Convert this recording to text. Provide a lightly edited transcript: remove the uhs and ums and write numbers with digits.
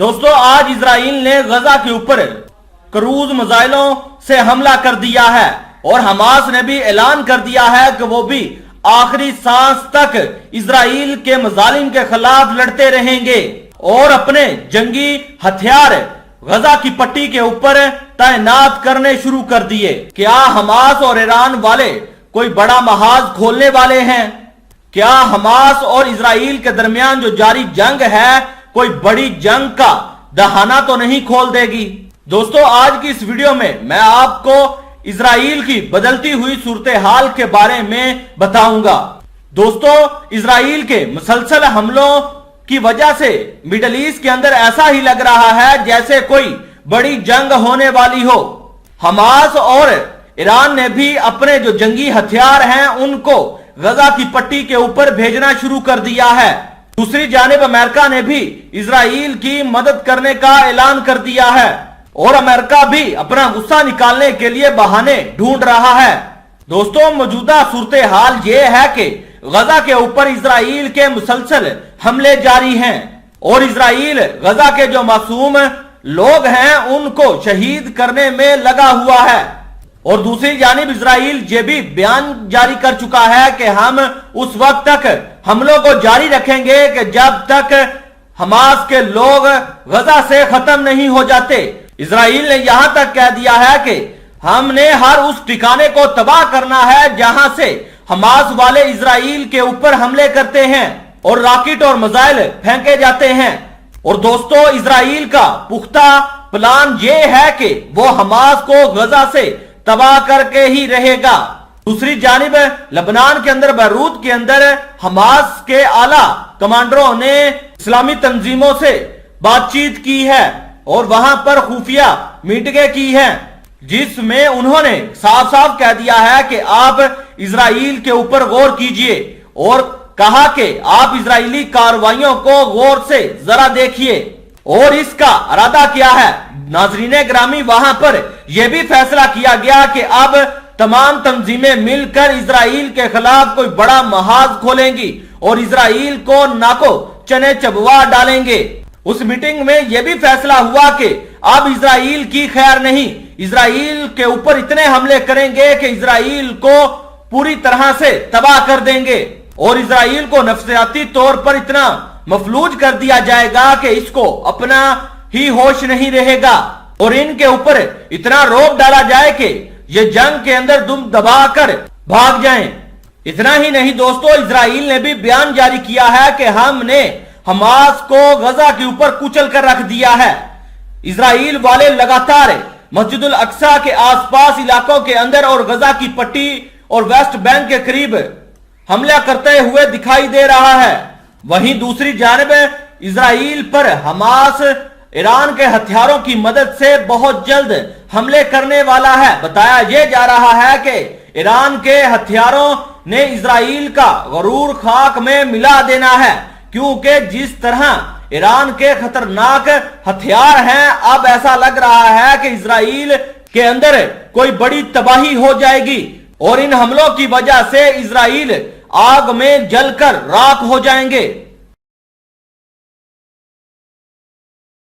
दोस्तों, आज इजराइल ने गजा के ऊपर क्रूज मिसाइलों से हमला कर दिया है और हमास ने भी ऐलान कर दिया है कि वो भी आखिरी सांस तक इजराइल के मजालिम के खिलाफ लड़ते रहेंगे और अपने जंगी हथियार गजा की पट्टी के ऊपर तैनात करने शुरू कर दिए। क्या हमास और ईरान वाले कोई बड़ा महाज खोलने वाले हैं? क्या हमास और इजराइल के दरमियान जो जारी जंग है कोई बड़ी जंग का दहाना तो नहीं खोल देगी? दोस्तों, आज की इस वीडियो में मैं आपको इजराइल की बदलती हुई सूरत हाल के बारे में बताऊंगा। दोस्तों, इजराइल के मुसलसल हमलों की वजह से मिडिल ईस्ट के अंदर ऐसा ही लग रहा है जैसे कोई बड़ी जंग होने वाली हो। हमास और ईरान ने भी अपने जो जंगी हथियार हैं उनको गजा की पट्टी के ऊपर भेजना शुरू कर दिया है। दूसरी जानिब अमेरिका ने भी इजराइल की मदद करने का ऐलान कर दिया है और अमेरिका भी अपना गुस्सा निकालने के लिए बहाने ढूंढ रहा है। दोस्तों, मौजूदा सूरत हाल ये है कि गजा के ऊपर इजराइल के मुसलसल हमले जारी हैं और इजराइल गजा के जो मासूम लोग हैं उनको शहीद करने में लगा हुआ है। और दूसरी जानिब इजराइल ये भी बयान जारी कर चुका है कि हम उस वक्त तक हमलों को जारी रखेंगे कि जब तक हमास के लोग गजा से खत्म नहीं हो जाते। इजराइल ने यहां तक कह दिया है कि हमने हर उस ठिकाने को तबाह करना है जहां से हमास वाले इजराइल के ऊपर हमले करते हैं और रॉकेट और मिसाइल फेंके जाते हैं। और दोस्तों, इजराइल का पुख्ता प्लान यह है कि वो हमास को गजा से तबाह करके ही रहेगा। दूसरी जानिब लबनान के अंदर बैरूत के अंदर हमास के आला कमांडरों ने इस्लामी तंजीमों से बातचीत की है और वहां पर खुफिया मीटिंगें की हैं जिसमें उन्होंने साफ साफ कह दिया है कि आप इजराइल के ऊपर गौर कीजिए और कहा कि आप इजरायली कार्रवाइयों को गौर से जरा देखिए। और इसका इरादा क्या है? नाजरीने ग्रामी, वहां पर यह भी फैसला किया गया कि अब तमाम तंजीमें मिलकर इजराइल के खिलाफ कोई बड़ा महाज खोलेंगी और इजराइल को नाको चने चबवा डालेंगे। उस मीटिंग में यह भी फैसला हुआ कि अब इजराइल की खैर नहीं, इजराइल के ऊपर इतने हमले करेंगे कि इजराइल को पूरी तरह से तबाह कर देंगे और इजराइल को नफसियाती तौर पर इतना मफलूज कर दिया जाएगा कि इसको अपना ही होश नहीं रहेगा और इनके ऊपर इतना रोब डाला जाए कि ये जंग के अंदर दुम दबाकर भाग जाएं। इतना ही नहीं दोस्तों, इजराइल ने भी बयान जारी किया है कि हमने हमास को गजा के ऊपर कुचल कर रख दिया है। इजराइल वाले लगातार मस्जिदुल अक्सा के आसपास इलाकों के अंदर और गजा की पट्टी और वेस्ट बैंक के करीब हमला करते हुए दिखाई दे रहा है। वहीं दूसरी जानिब इजराइल पर हमास ईरान के हथियारों की मदद से बहुत जल्द हमले करने वाला है। बताया यह जा रहा है कि ईरान के हथियारों ने इजराइल का गरूर खाक में मिला देना है, क्योंकि जिस तरह ईरान के खतरनाक हथियार हैं, अब ऐसा लग रहा है कि इजराइल के अंदर कोई बड़ी तबाही हो जाएगी और इन हमलों की वजह से इजराइल आग में जलकर राख हो जाएंगे।